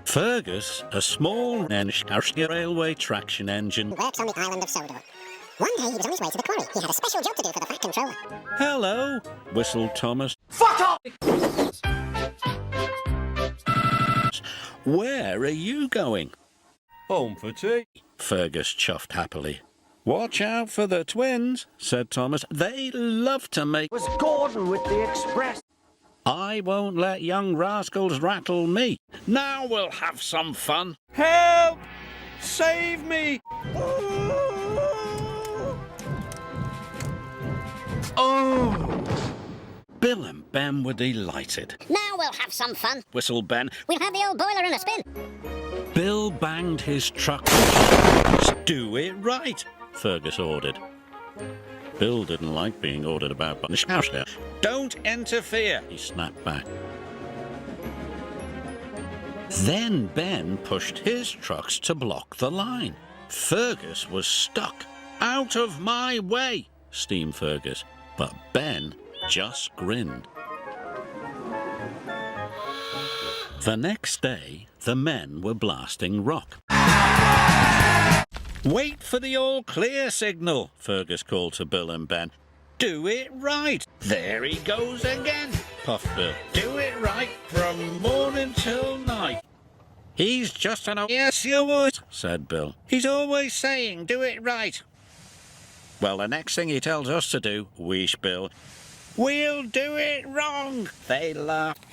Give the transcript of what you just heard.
Fergus, a small railway traction engine, works on the island of Sodor. One day he was on his way to the quarry. He had a special job to do for the Fat Controller. Hello, whistled Thomas. Fuck off! Where are you going? Home for tea. Fergus chuffed happily. Watch out for the twins, said Thomas. They love to make... Was Gordon with the express? I won't let young rascals rattle me. Now we'll have some fun. Help! Save me! Oh! Bill and Ben were delighted. Now we'll have some fun. Whistled Ben. We'll have the old boiler in a spin. Bill banged his truck. Do it right, Fergus ordered. Bill didn't like being ordered about by the house there. Don't interfere, he snapped back. Then Ben pushed his trucks to block the line. Fergus was stuck. Out of my way, steamed Fergus. But Ben just grinned. The next day, the men were blasting rock. Wait for the all clear signal, Fergus called to Bill and Ben. Do it right. There he goes again, puffed Bill. Do it right from morning till night. He's just an... Yes, you would, said Bill. He's always saying, do it right. Well, the next thing he tells us to do, wheezed Bill, we'll do it wrong. They laughed.